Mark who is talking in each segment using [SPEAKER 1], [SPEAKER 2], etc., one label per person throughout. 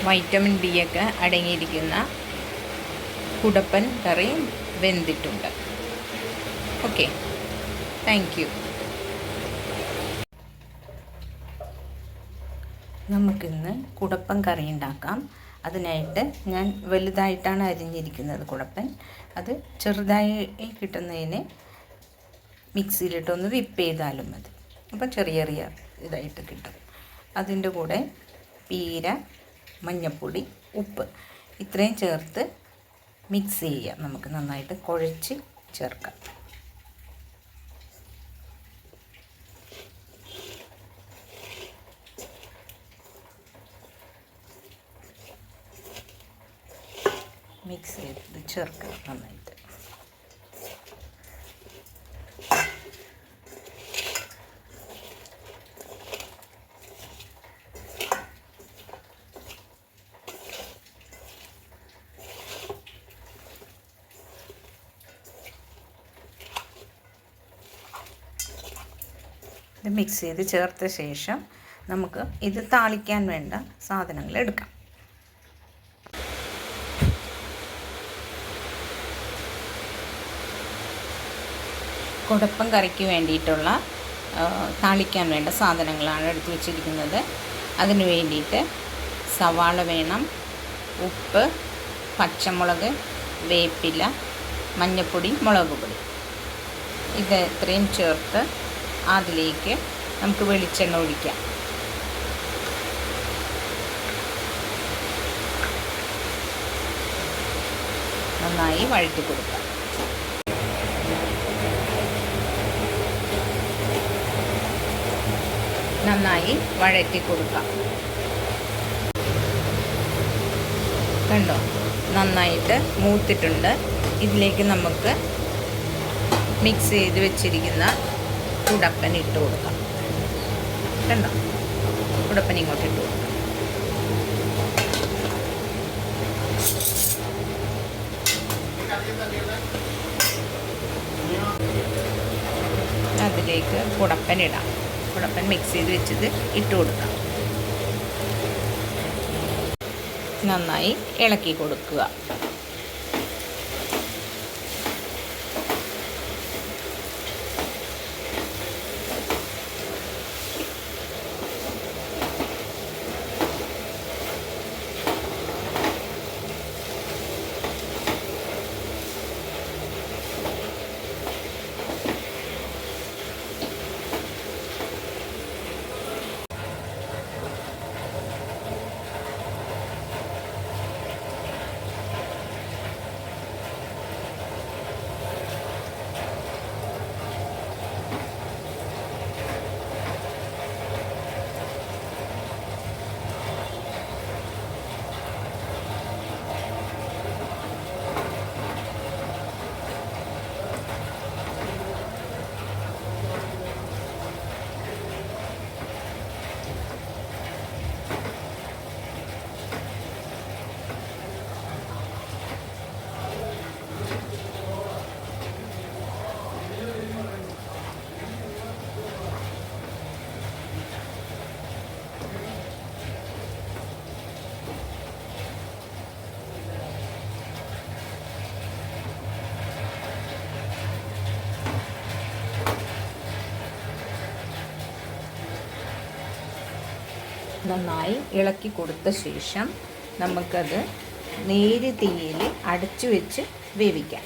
[SPEAKER 1] Vitamin D ഒക്കെ അടങ്ങിയിരിക്കുന്ന കുടപ്പൻ കറി വെന്തിട്ടുണ്ട്. Okay, thank you. നമുക്കിന്ന് കുടപ്പൻ കറി ഉണ്ടാക്കാം. അതിനായിട്ട് ഞാൻ വലുതായിട്ടാണ് അരിഞ്ഞിരിക്കുന്നത് കുടപ്പൻ. അത് ചെറുതായി കിട്ടുന്നതിന് മിക്സിയിലിട്ടൊന്ന് വിപ്പ് ചെയ്താലും മതി. അപ്പം ചെറിയ ചെറിയ ഇതായിട്ട് കിട്ടും. അതിൻ്റെ കൂടെ പീര, മഞ്ഞൾപ്പൊടി, ഉപ്പ് ഇത്രയും ചേർത്ത് മിക്സ് ചെയ്യാം. നമുക്ക് നന്നായിട്ട് കുഴച്ച് ചേർക്കാം. മിക്സ് ചെയ്ത് ചേർക്കുക നന്നായിട്ട്. ഇത് മിക്സ് ചെയ്ത് ചേർത്ത ശേഷം നമുക്ക് ഇത് താളിക്കാൻ വേണ്ട സാധനങ്ങൾ എടുക്കാം. കുടപ്പൻ കറിക്ക് വേണ്ടിയിട്ടുള്ള താളിക്കാൻ വേണ്ട സാധനങ്ങളാണ് എടുത്തു വച്ചിരിക്കുന്നത്. അതിന് വേണ്ടിയിട്ട് സവാള വേണം, ഉപ്പ്, പച്ചമുളക്, വേപ്പില, മഞ്ഞൾപ്പൊടി, മുളക് പൊടി. ഇത് ഇത്രയും ചേർത്ത് അതിലേക്ക് നമുക്ക് വെളിച്ചെണ്ണ ഒഴിക്കാം. നന്നായി വഴറ്റി കൊടുക്കാം. നന്നായി വഴറ്റി കൊടുക്കാം. കണ്ടോ, നന്നായിട്ട് മൂത്തിട്ടുണ്ട്. ഇതിലേക്ക് നമുക്ക് മിക്സ് ചെയ്ത് വെച്ചിരിക്കുന്ന കുടപ്പൻ ഇട്ട് കൊടുക്കാം. കണ്ടോ, കുടപ്പൻ ഇങ്ങോട്ട് ഇട്ട് കൊടുക്കാം. അതിലേക്ക് കുടപ്പൻ ഇടാം. കുടപ്പൻ മിക്സ് ചെയ്ത് വെച്ചത് ഇട്ട് കൊടുക്കാം. നന്നായി ഇളക്കി കൊടുക്കുക. നന്നായി ഇളക്കി കൊടുത്ത ശേഷം നമുക്കത് നേരിയ തീയിൽ അടച്ചു വെച്ച് വേവിക്കാം.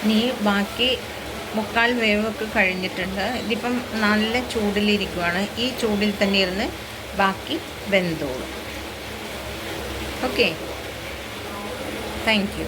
[SPEAKER 1] ഇനി ബാക്കി മുക്കാൽ വേവൊക്കെ കഴിഞ്ഞിട്ടുണ്ട്. ഇതിപ്പം നല്ല ചൂടിലിരിക്കുവാണ്. ഈ ചൂടിൽ തന്നെ ഇരുന്ന് ബാക്കി വെന്തോളും. Okay, thank you.